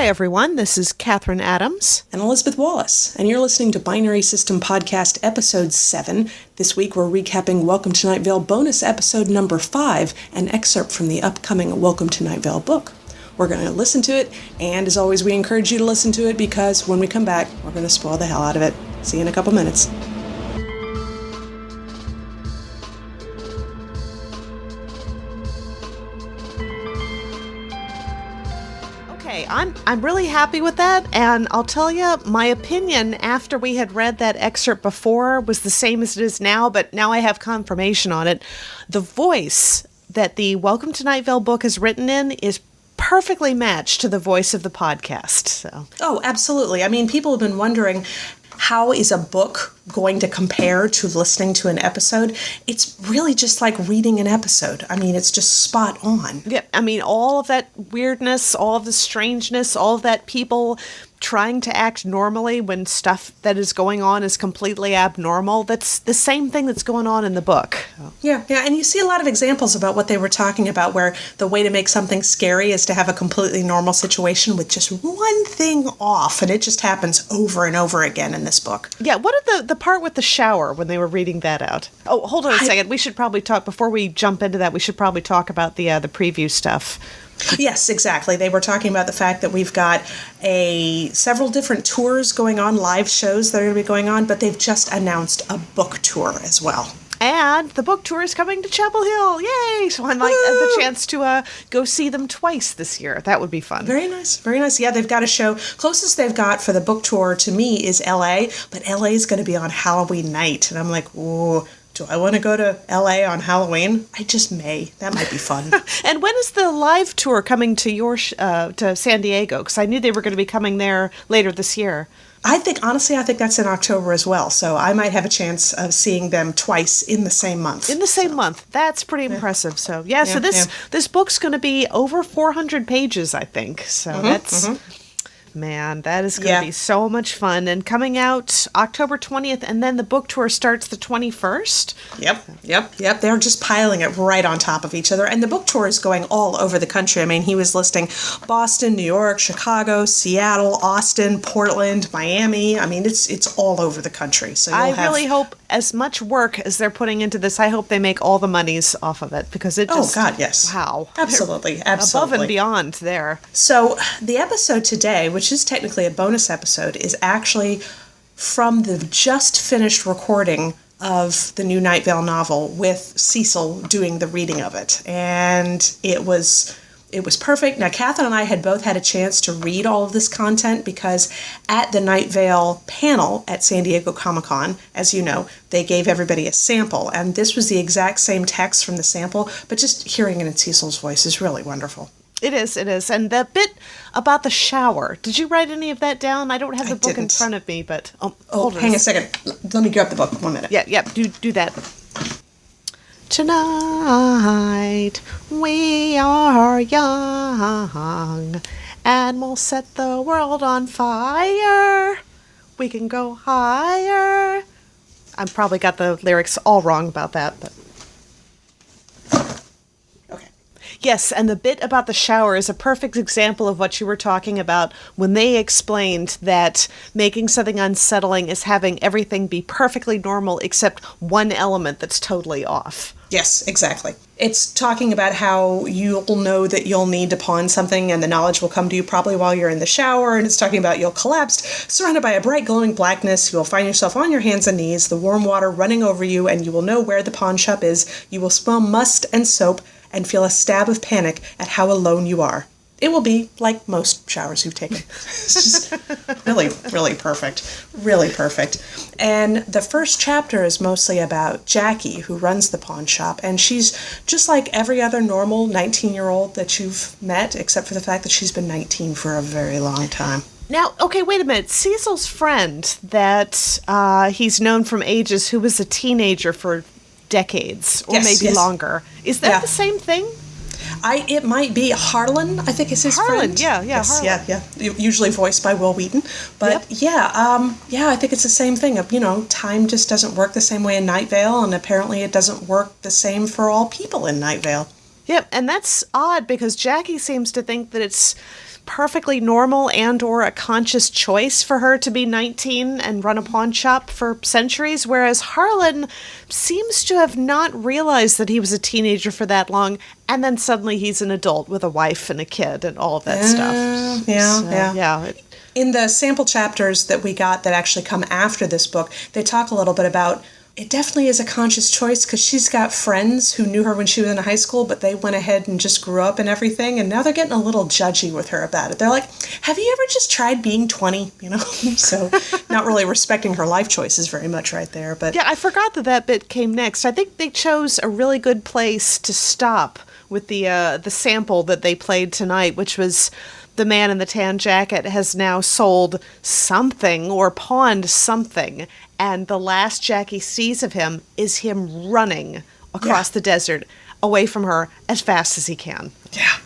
Hi, everyone. This is Catherine Adams. And Elizabeth Wallace. And you're listening to Binary System Podcast Episode 7. This week we're recapping Welcome to Night Vale Bonus Episode number 5, an excerpt from the upcoming Welcome to Night Vale book. We're going to listen to it, and as always, we encourage you to listen to it because when we come back, we're going to spoil the hell out of it. See you in a couple minutes. I'm really happy with that, and I'll tell you, my opinion after we had read that excerpt before was the same as it is now, but now I have confirmation on it. The voice that the Welcome to Night Vale book is written in is perfectly matched to the voice of the podcast. So. Oh, absolutely. I mean, people have been wondering, how is a book going to compare to listening to an episode? It's really just like reading an episode. I mean, it's just spot on. Yeah, I mean, all of that weirdness, all of the strangeness, all of that people trying to act normally when stuff that is going on is completely abnormal. That's the same thing that's going on in the book. Yeah, and you see a lot of examples about what they were talking about, where the way to make something scary is to have a completely normal situation with just one thing off, and it just happens over and over again in this book. Yeah, what did the part with the shower when they were reading that out? Oh, hold on a second. We should probably talk, before we jump into that, we should probably talk about the preview stuff. Yes, exactly. They were talking about the fact that we've got several different tours going on, live shows that are going to be going on, but they've just announced a book tour as well. And the book tour is coming to Chapel Hill. Yay! So I might have the chance to go see them twice this year. That would be fun. Very nice. Very nice. Yeah, they've got a show. Closest they've got for the book tour to me is L.A., but L.A. is going to be on Halloween night. And I'm like, ooh, do I want to go to L.A. on Halloween? I just may. That might be fun. And when is the live tour coming to your to San Diego? Because I knew they were going to be coming there later this year. I think that's in October as well. So I might have a chance of seeing them twice in the same month. In the same month. That's pretty impressive. So, so this book's going to be over 400 pages, I think. So that's... Man, that is going to be so much fun. And coming out October 20th, and then the book tour starts the 21st. Yep. They're just piling it right on top of each other. And the book tour is going all over the country. I mean, he was listing Boston, New York, Chicago, Seattle, Austin, Portland, Miami. I mean, it's all over the country. So I really hope, as much work as they're putting into this, I hope they make all the monies off of it, because it just... Oh, God, yes. Wow. Absolutely. Above and beyond there. So the episode today, which is technically a bonus episode, is actually from the just finished recording of the new Night Vale novel with Cecil doing the reading of it. And it was perfect. Now, Catherine and I had both had a chance to read all of this content because at the Night Vale panel at San Diego Comic-Con, as you know, they gave everybody a sample. And this was the exact same text from the sample, but just hearing it in Cecil's voice is really wonderful. It is. And the bit about the shower, did you write any of that down? I don't have the book in front of me, but... Oh, hang a second. Let me grab the book. 1 minute. Yeah, do that. Tonight we are young, and we'll set the world on fire. We can go higher. I probably got the lyrics all wrong about that, but... Yes, and the bit about the shower is a perfect example of what you were talking about when they explained that making something unsettling is having everything be perfectly normal except one element that's totally off. Yes, exactly. It's talking about how you'll know that you'll need to pawn something and the knowledge will come to you probably while you're in the shower, and it's talking about you'll collapse, surrounded by a bright glowing blackness. You will find yourself on your hands and knees, the warm water running over you, and you will know where the pawn shop is. You will smell must and soap and feel a stab of panic at how alone you are. It will be like most showers you've taken. It's just really, really perfect. Really perfect. And the first chapter is mostly about Jackie, who runs the pawn shop, and she's just like every other normal 19-year-old that you've met, except for the fact that she's been 19 for a very long time. Now, okay, wait a minute. Cecil's friend that he's known from ages, who was a teenager for decades, or maybe longer. Is that the same thing? It might be Harlan, I think is his friend. Yes, Harlan. Yeah. Usually voiced by Will Wheaton. But I think it's the same thing. Time just doesn't work the same way in Night Vale, and apparently it doesn't work the same for all people in Night Vale. Yep, and that's odd because Jackie seems to think that it's perfectly normal and or a conscious choice for her to be 19 and run a pawn shop for centuries, whereas Harlan seems to have not realized that he was a teenager for that long, and then suddenly he's an adult with a wife and a kid and all of that stuff. Yeah. In the sample chapters that we got that actually come after this book, they talk a little bit about it definitely is a conscious choice because she's got friends who knew her when she was in high school, but they went ahead and just grew up and everything, and now they're getting a little judgy with her about it. They're like, have you ever just tried being 20? You know? So not really respecting her life choices very much right there. But yeah, I forgot that bit came next. I think they chose a really good place to stop with the sample that they played tonight, which was the man in the tan jacket has now sold something or pawned something, and the last Jackie sees of him is him running across the desert away from her as fast as he can.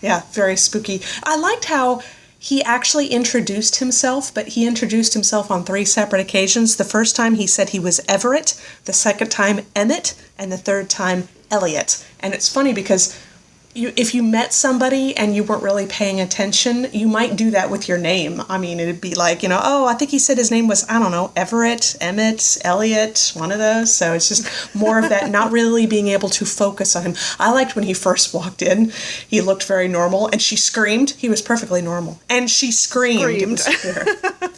Yeah, very spooky. I liked how he actually introduced himself, but he introduced himself on 3 separate occasions. The first time he said he was Everett, the second time Emmett, and the third time Elliot. And it's funny because if you met somebody and you weren't really paying attention, you might do that with your name. I mean, it'd be like, oh, I think he said his name was, I don't know, Everett, Emmett, Elliot, one of those. So it's just more of that, not really being able to focus on him. I liked when he first walked in. He looked very normal, and she screamed. He was perfectly normal. And she screamed. It was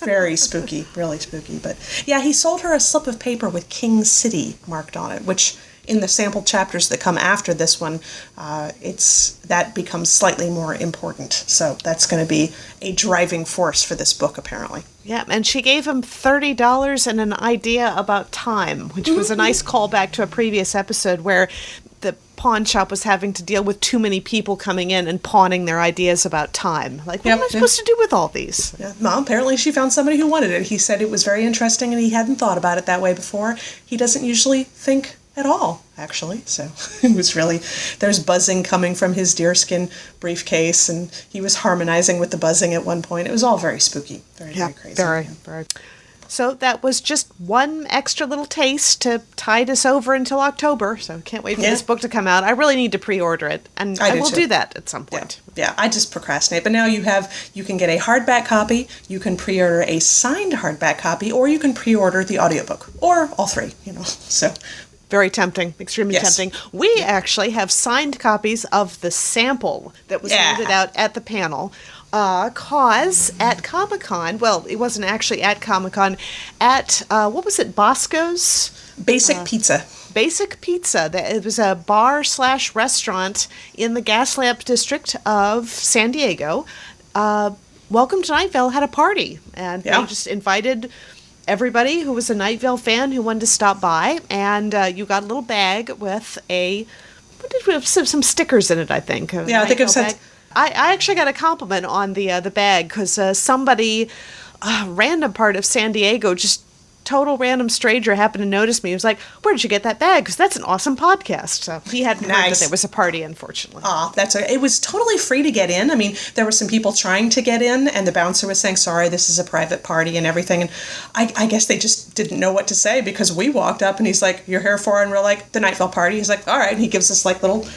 very spooky, really spooky. But yeah, he sold her a slip of paper with King City marked on it, which in the sample chapters that come after this one, that becomes slightly more important. So that's going to be a driving force for this book, apparently. Yeah, and she gave him $30 and an idea about time, which was a nice callback to a previous episode where the pawn shop was having to deal with too many people coming in and pawning their ideas about time. Like, what am I supposed to do with all these? Yeah. Well, apparently she found somebody who wanted it. He said it was very interesting and he hadn't thought about it that way before. He doesn't usually think at all, actually. So it was really, there's buzzing coming from his deerskin briefcase, and he was harmonizing with the buzzing at one point. It was all very spooky, very crazy. Very. So that was just one extra little taste to tide us over until October. So can't wait for this book to come out. I really need to pre-order it, and I will do that at some point. Yeah, I just procrastinate. But now you can get a hardback copy, you can pre-order a signed hardback copy, or you can pre-order the audiobook, or all three, so. Very tempting, extremely tempting. We actually have signed copies of the sample that was handed out at the panel. Cause at Comic-Con, well, it wasn't actually at Comic-Con, at, what was it, Bosco's? Basic Pizza. Basic Pizza. It was a bar/restaurant in the Gaslamp district of San Diego. Welcome to Night Vale had a party, and they just invited everybody who was a Night Vale fan who wanted to stop by, and you got a little bag with some stickers in it, I think. Yeah, I think it said. I actually got a compliment on the bag because somebody, random part of San Diego, just total random stranger happened to notice me. He was like, "Where did you get that bag? Because that's an awesome podcast." So he hadn't heard that there was a party, unfortunately. It was totally free to get in. I mean, there were some people trying to get in, and the bouncer was saying, "Sorry, this is a private party," and everything. And I guess they just didn't know what to say because we walked up, and he's like, "You're here for?" And we're like, "The Night Vale party." He's like, "All right." And he gives us like little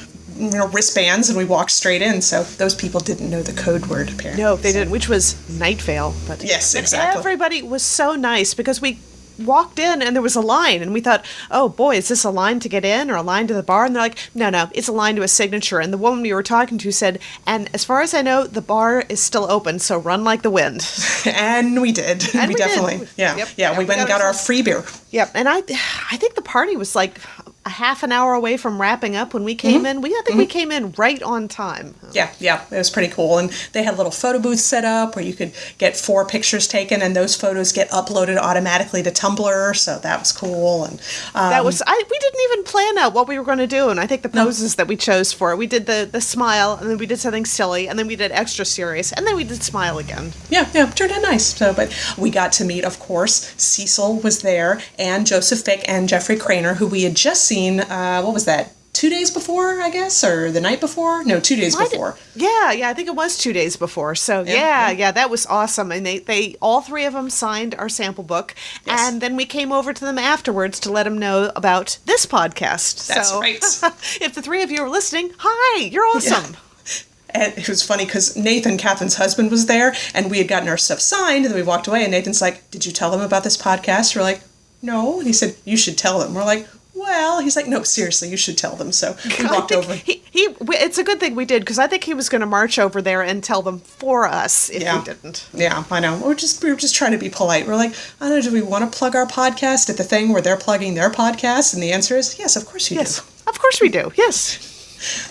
wristbands, and we walked straight in. So those people didn't know the code word, apparently. No, they didn't, which was Night Vale. But yes, exactly. Everybody was so nice because we walked in and there was a line, and we thought, oh boy, is this a line to get in or a line to the bar? And they're like, no, it's a line to a signature. And the woman we were talking to said, and as far as I know, the bar is still open, so run like the wind. And we did. And we definitely did. Yeah, we went and got our free beer. Yep, and I think the party was like a half an hour away from wrapping up when we came in. I think we came in right on time. Yeah, it was pretty cool. And they had a little photo booth set up where you could get 4 pictures taken, and those photos get uploaded automatically to Tumblr, so that was cool. And we didn't even plan out what we were going to do, and I think the poses that we chose for it, we did the smile, and then we did something silly, and then we did extra serious, and then we did smile again. Yeah, turned out nice. So, but we got to meet, of course, Cecil was there, and Joseph Fick and Jeffrey Craner, who we had just seen, what was that, 2 days before, I guess, or the night before? No, 2 days before. Yeah, I think it was 2 days before. So yeah, that was awesome. And they all 3 of them signed our sample book, and then we came over to them afterwards to let them know about this podcast. That's right. If the 3 of you are listening, hi, you're awesome. And it was funny because Nathan, Catherine's husband, was there, and we had gotten our stuff signed, and then we walked away, and Nathan's like, did you tell them about this podcast? We're like, no. And he said, you should tell them. We're like, well, he's like, no, seriously, you should tell them. So we walked over. It's a good thing we did, because I think he was going to march over there and tell them for us if we didn't. Yeah, I know. We were just trying to be polite. We're like, I don't know, do we want to plug our podcast at the thing where they're plugging their podcast? And the answer is, yes, of course you do. Of course we do, yes.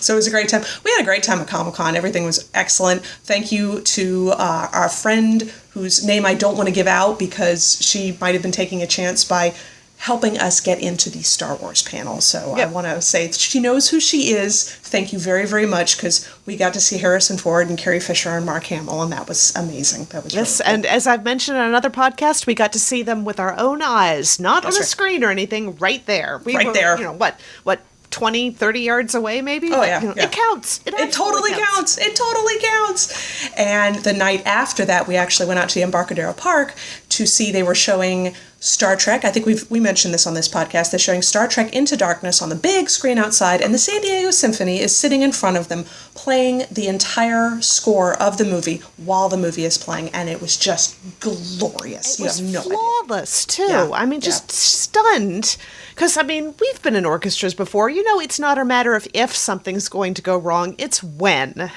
So it was a great time. We had a great time at Comic-Con. Everything was excellent. Thank you to our friend whose name I don't want to give out because she might have been taking a chance by helping us get into the Star Wars panel. So I want to say she knows who she is. Thank you very, very much, because we got to see Harrison Ford and Carrie Fisher and Mark Hamill, and that was amazing. That was really cool. And as I've mentioned on another podcast, we got to see them with our own eyes, not on a screen or anything, right there. We were, there. You know, what, 20, 30 yards away, maybe? Oh, yeah. It counts. It totally counts. It totally counts. And the night after that, we actually went out to the Embarcadero Park to see, they were showing Star Trek. I think we mentioned this on this podcast. They're showing Star Trek Into Darkness on the big screen outside, and the San Diego Symphony is sitting in front of them playing the entire score of the movie while the movie is playing, and it was just glorious. It was no flawless, idea. too. Yeah. I mean, just stunned. Because, I mean, we've been in orchestras before. You know, it's not a matter of if something's going to go wrong, it's when.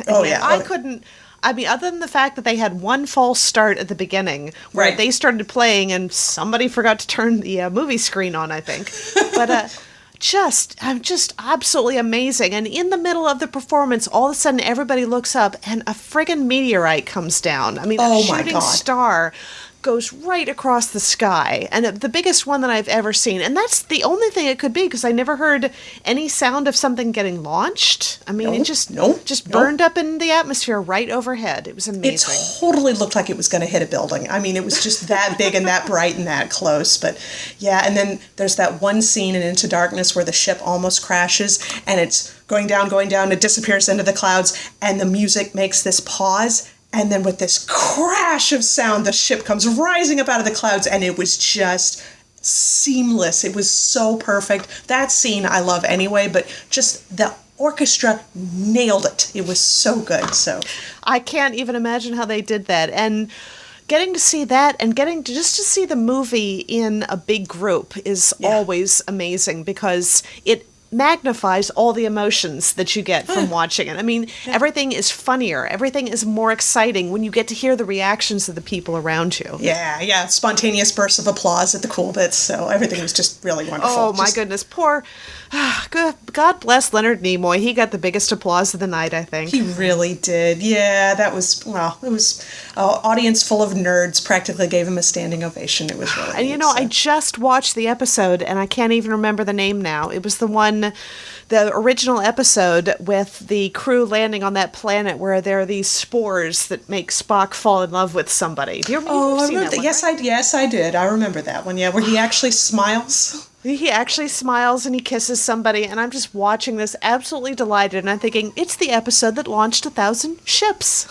I mean, other than the fact that they had one false start at the beginning where they started playing and somebody forgot to turn the movie screen on, I think. But just absolutely amazing. And in the middle of the performance, all of a sudden everybody looks up and a friggin' meteorite comes down. I mean, a shooting star goes right across the sky, and the biggest one that I've ever seen. And that's the only thing it could be, because I never heard any sound of something getting launched. I mean, it just burned up in the atmosphere right overhead. It was amazing. It totally looked like it was going to hit a building. I mean, it was just that big and that bright and that close. But yeah, and then there's that one scene in Into Darkness where the ship almost crashes, and it's going down, it disappears into the clouds, and the music makes this pause. And then with this crash of sound, the ship comes rising up out of the clouds, and it was just seamless. It was so perfect. That scene I love anyway, but just the orchestra nailed it. It was so good. So I can't even imagine how they did that. And getting to see that and getting to just to see the movie in a big group is always amazing, because it magnifies all the emotions that you get from watching it. I mean, everything is funnier. Everything is more exciting when you get to hear the reactions of the people around you. Yeah. Spontaneous bursts of applause at the cool bits. So everything was just really wonderful. Oh, my goodness. Poor, God bless Leonard Nimoy. He got the biggest applause of the night, I think. He really did. Yeah, it was an audience full of nerds practically gave him a standing ovation. It was really And you know, I just watched the episode, and I can't even remember the name now. It was the original episode with the crew landing on that planet where there are these spores that make Spock fall in love with somebody. Do you remember? I remember that. Yes, I did. I remember that one. Yeah, where he actually smiles. He actually smiles and he kisses somebody, and I'm just watching this absolutely delighted, and I'm thinking, it's the episode that launched 1,000 ships.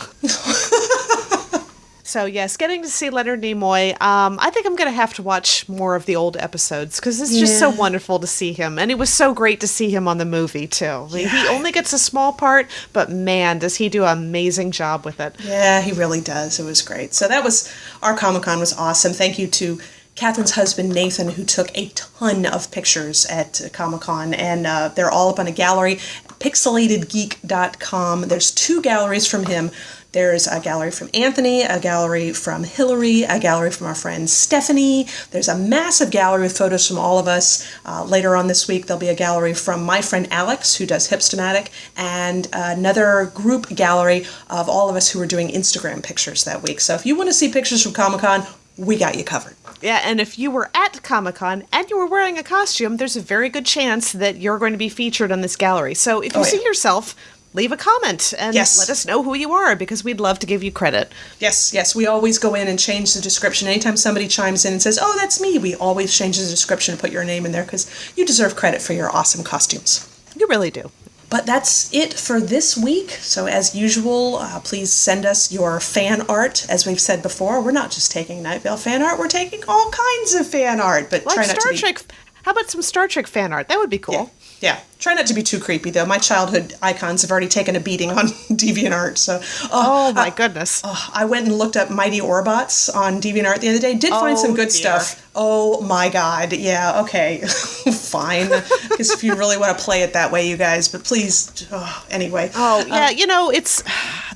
So, yes, getting to see Leonard Nimoy, I think I'm going to have to watch more of the old episodes, because it's just so wonderful to see him. And it was so great to see him on the movie, too. I mean, he only gets a small part, but man, does he do an amazing job with it. Yeah, he really does. It was great. So that was, our Comic-Con was awesome. Thank you to Catherine's husband, Nathan, who took a ton of pictures at Comic-Con, and they're all up on a gallery, PixelatedGeek.com. There's 2 galleries from him. There's a gallery from Anthony, a gallery from Hillary, a gallery from our friend Stephanie. There's a massive gallery with photos from all of us. Later on this week, there'll be a gallery from my friend Alex, who does Hipstamatic, and another group gallery of all of us who are doing Instagram pictures that week. So if you want to see pictures from Comic-Con, we got you covered. Yeah, and if you were at Comic-Con and you were wearing a costume, there's a very good chance that you're going to be featured on this gallery. So if you see yourself, leave a comment and let us know who you are, because we'd love to give you credit. Yes. We always go in and change the description. Anytime somebody chimes in and says, oh, that's me, we always change the description and put your name in there, because you deserve credit for your awesome costumes. You really do. But that's it for this week. So as usual, please send us your fan art. As we've said before, we're not just taking Night Vale fan art, we're taking all kinds of fan art. But like try not Star to Trek. How about some Star Trek fan art? That would be cool. Yeah. Try not to be too creepy, though. My childhood icons have already taken a beating on DeviantArt. So, oh my goodness. I went and looked up Mighty Orbots on DeviantArt the other day. Did find some good stuff. Oh my God. Yeah, okay. Fine. Because if you really want to play it that way, you guys. But please, anyway. Oh, yeah.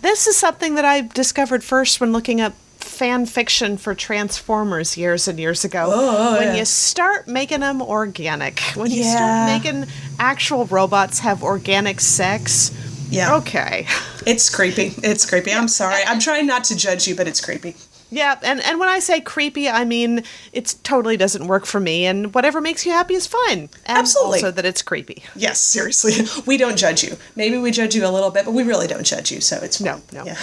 This is something that I discovered first when looking up fan fiction for Transformers years and years ago. When you start making them organic, when you start making actual robots have organic sex, okay. It's creepy. It's creepy. I'm sorry. I'm trying not to judge you, but it's creepy. Yeah, and when I say creepy, I mean it totally doesn't work for me, and whatever makes you happy is fine. And absolutely. Also that it's creepy. Yes, seriously. We don't judge you. Maybe we judge you a little bit, but we really don't judge you, so it's fine. No. Yeah.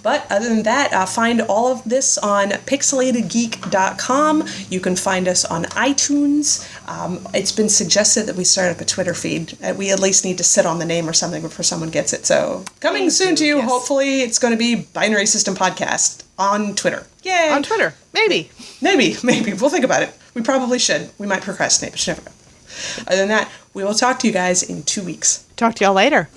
But other than that, find all of this on PixelatedGeek.com. You can find us on iTunes. It's been suggested that we start up a Twitter feed. We at least need to sit on the name or something before someone gets it. So coming soon to you, yes. Hopefully it's going to be Binary System Podcast on Twitter. Yay! On Twitter. Maybe. We'll think about it. We probably should. We might procrastinate, but you never know. Other than that, we will talk to you guys in 2 weeks. Talk to y'all later.